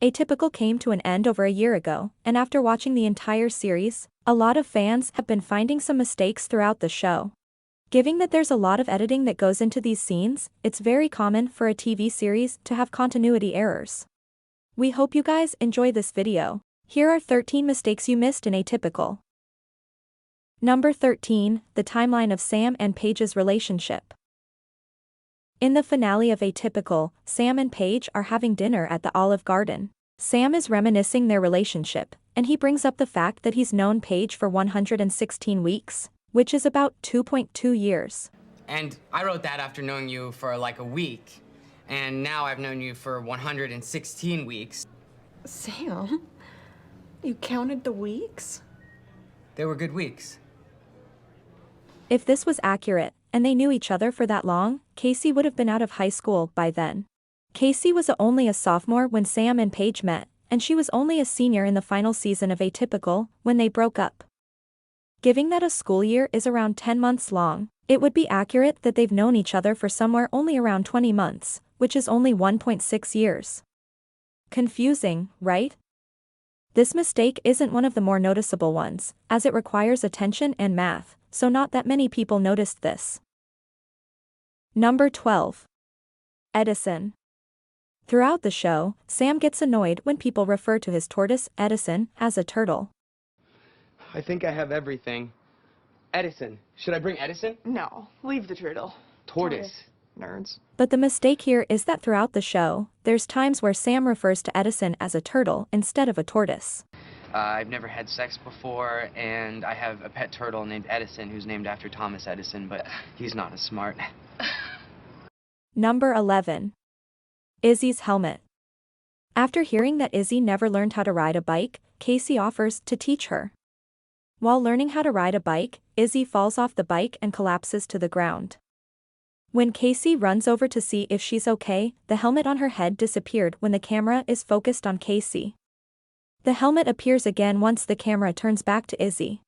Atypical came to an end over a year ago, and after watching the entire series, a lot of fans have been finding some mistakes throughout the show. Given that there's a lot of editing that goes into these scenes, it's very common for a TV series to have continuity errors. We hope you guys enjoy this video. Here are 13 mistakes you missed in Atypical. Number 13, the timeline of Sam and Paige's relationship. In the finale of Atypical, Sam and Paige are having dinner at the Olive Garden. Sam is reminiscing their relationship, and he brings up the fact that he's known Paige for 116 weeks, which is about 2.2 years. And I wrote that after knowing you for like a week, and now I've known you for 116 weeks. Sam, you counted the weeks? They were good weeks. If this was accurate, and they knew each other for that long, Casey would have been out of high school by then. Casey was only a sophomore when Sam and Paige met, and she was only a senior in the final season of Atypical when they broke up. Given that a school year is around 10 months long, it would be accurate that they've known each other for somewhere only around 20 months, which is only 1.6 years. Confusing, right? This mistake isn't one of the more noticeable ones, as it requires attention and math, so not that many people noticed this. Number 12. Edison. Throughout the show, Sam gets annoyed when people refer to his tortoise, Edison, as a turtle. I think I have everything. Edison. Should I bring Edison? No, leave the turtle. Tortoise. Nerds. But the mistake here is that throughout the show, there's times where Sam refers to Edison as a turtle instead of a tortoise. I've never had sex before, and I have a pet turtle named Edison who's named after Thomas Edison, but he's not as smart. Number 11. Izzie's helmet. After hearing that Izzie never learned how to ride a bike, Casey offers to teach her. While learning how to ride a bike, Izzie falls off the bike and collapses to the ground. When Casey runs over to see if she's okay, the helmet on her head disappeared when the camera is focused on Casey. The helmet appears again once the camera turns back to Izzie.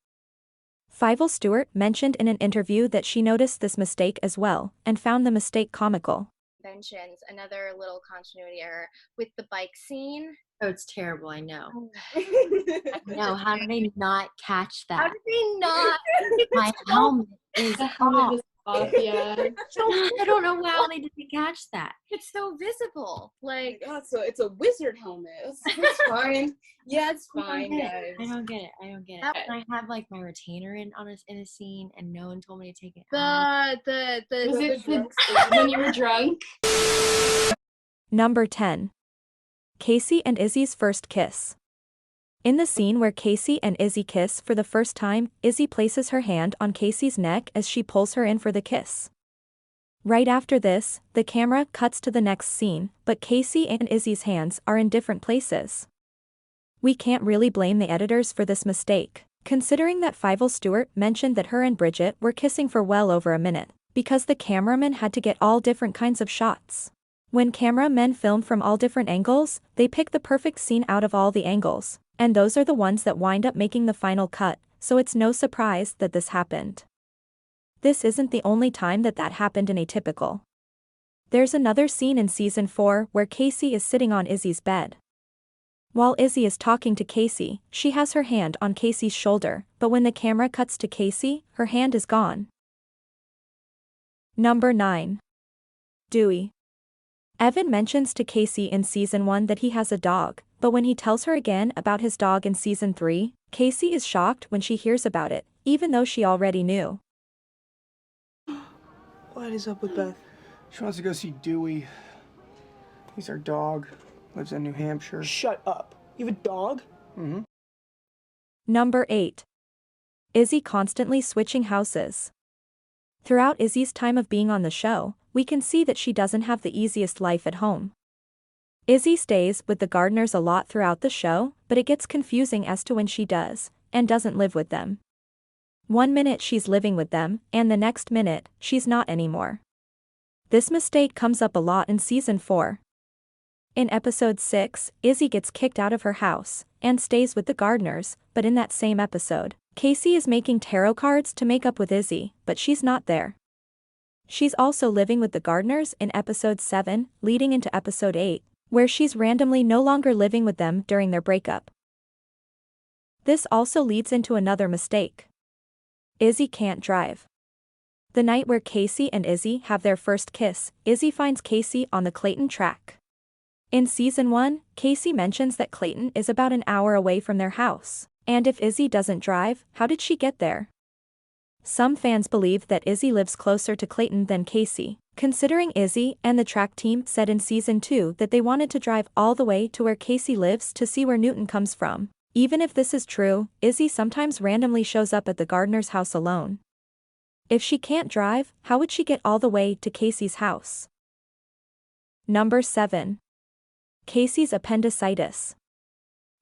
Fievel Stewart mentioned in an interview that she noticed this mistake as well, and found the mistake comical. Mentions another little continuity error with the bike scene. Oh, it's terrible, I know. I No, how did they not catch that? How did they not? My helmet is The helmet off. was off, yeah. I don't know how they didn't catch that. It's so visible. Like, Oh, so it's a wizard helmet. It's fine. Yeah, it's fine, guys. I don't get it. I don't get it. That- I have like my retainer in a scene, and no one told me to take it off. the Was it when you were drunk? Number 10. Casey and Izzie's first kiss. In the scene where Casey and Izzie kiss for the first time, Izzie places her hand on Casey's neck as she pulls her in for the kiss. Right after this, the camera cuts to the next scene, but Casey and Izzie's hands are in different places. We can't really blame the editors for this mistake, considering that Fievel Stewart mentioned that her and Bridget were kissing for well over a minute, because the cameraman had to get all different kinds of shots. When cameramen film from all different angles, they pick the perfect scene out of all the angles, and those are the ones that wind up making the final cut, so it's no surprise that this happened. This isn't the only time that happened in Atypical. There's another scene in season 4 where Casey is sitting on Izzie's bed. While Izzie is talking to Casey, she has her hand on Casey's shoulder, but when the camera cuts to Casey, her hand is gone. Number 9. Dewey. Evan mentions to Casey in season 1 that he has a dog, but when he tells her again about his dog in season 3, Casey is shocked when she hears about it, even though she already knew. What is up with Beth? She wants to go see Dewey. He's our dog. Lives in New Hampshire. Shut up. You have a dog? Mm-hmm. Number 8. Izzie constantly switching houses. Throughout Izzie's time of being on the show, we can see that she doesn't have the easiest life at home. Izzie stays with the Gardners a lot throughout the show, but it gets confusing as to when she does, and doesn't live with them. One minute she's living with them, and the next minute, she's not anymore. This mistake comes up a lot in season 4. In episode 6, Izzie gets kicked out of her house, and stays with the Gardners, but in that same episode, Casey is making tarot cards to make up with Izzie, but she's not there. She's also living with the Gardners in episode 7, leading into episode 8, where she's randomly no longer living with them during their breakup. This also leads into another mistake. Izzie can't drive. The night where Casey and Izzie have their first kiss, Izzie finds Casey on the Clayton track. In season 1, Casey mentions that Clayton is about an hour away from their house, and if Izzie doesn't drive, how did she get there? Some fans believe that Izzie lives closer to Clayton than Casey, considering Izzie and the track team said in season 2 that they wanted to drive all the way to where Casey lives to see where Newton comes from. Even if this is true, Izzie sometimes randomly shows up at the Gardner's house alone. If she can't drive, how would she get all the way to Casey's house? Number 7. Casey's appendicitis.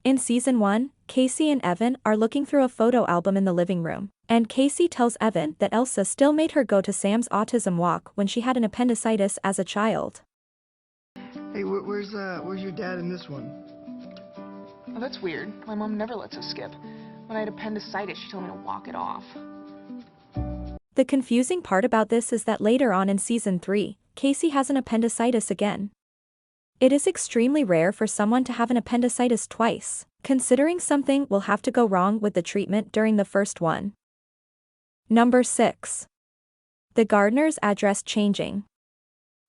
In season 1, Casey and Evan are looking through a photo album in the living room, and Casey tells Evan that Elsa still made her go to Sam's autism walk when she had an appendicitis as a child. Hey, where's your dad in this one? Oh, that's weird. My mom never lets us skip. When I had appendicitis, she told me to walk it off. The confusing part about this is that later on in season 3, Casey has an appendicitis again. It is extremely rare for someone to have an appendicitis twice, considering something will have to go wrong with the treatment during the first one. Number 6. The Gardner's address changing.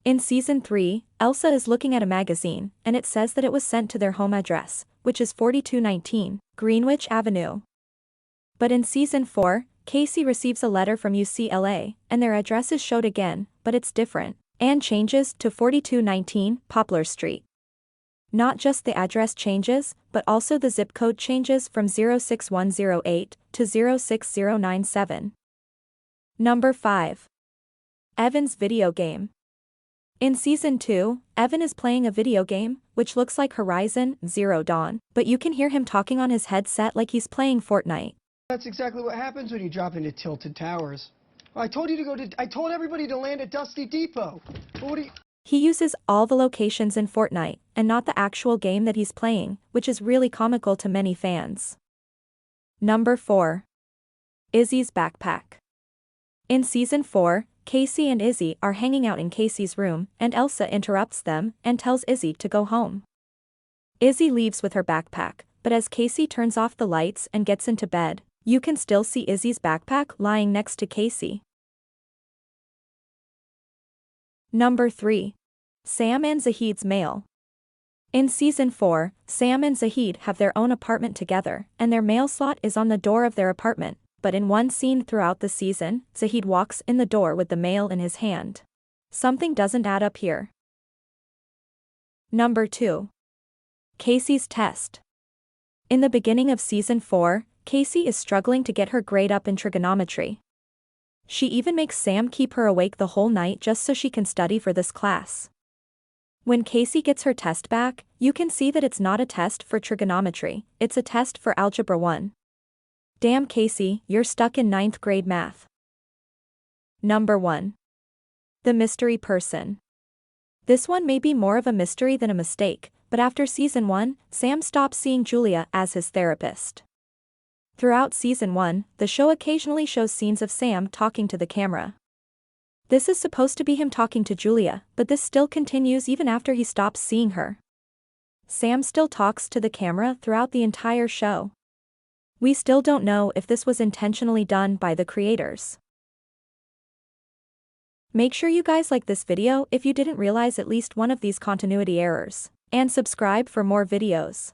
In season 3, Elsa is looking at a magazine, and it says that it was sent to their home address, which is 4219 Greenwich Avenue. But in season 4, Casey receives a letter from UCLA, and their address is showed again, but it's different, and changes to 4219 Poplar Street. Not just the address changes, but also the zip code changes from 06108 to 06097. Number 5. Evan's video game. In season 2, Evan is playing a video game, which looks like Horizon Zero Dawn, but you can hear him talking on his headset like he's playing Fortnite. That's exactly what happens when you drop into Tilted Towers. I told everybody to land at Dusty Depot. What do you... He uses all the locations in Fortnite, and not the actual game that he's playing, which is really comical to many fans. Number 4. Izzie's backpack. In season 4, Casey and Izzie are hanging out in Casey's room, and Elsa interrupts them and tells Izzie to go home. Izzie leaves with her backpack, but as Casey turns off the lights and gets into bed, you can still see Izzie's backpack lying next to Casey. Number 3. Sam and Zahid's mail. In season 4, Sam and Zahid have their own apartment together, and their mail slot is on the door of their apartment, but in one scene throughout the season, Zahid walks in the door with the mail in his hand. Something doesn't add up here. Number 2. Casey's test. In the beginning of season 4, Casey is struggling to get her grade up in trigonometry. She even makes Sam keep her awake the whole night just so she can study for this class. When Casey gets her test back, you can see that it's not a test for trigonometry, it's a test for Algebra 1. Damn Casey, you're stuck in 9th grade math. Number 1. The mystery person. This one may be more of a mystery than a mistake, but after season 1, Sam stops seeing Julia as his therapist. Throughout season 1, the show occasionally shows scenes of Sam talking to the camera. This is supposed to be him talking to Julia, but this still continues even after he stops seeing her. Sam still talks to the camera throughout the entire show. We still don't know if this was intentionally done by the creators. Make sure you guys like this video if you didn't realize at least one of these continuity errors, and subscribe for more videos.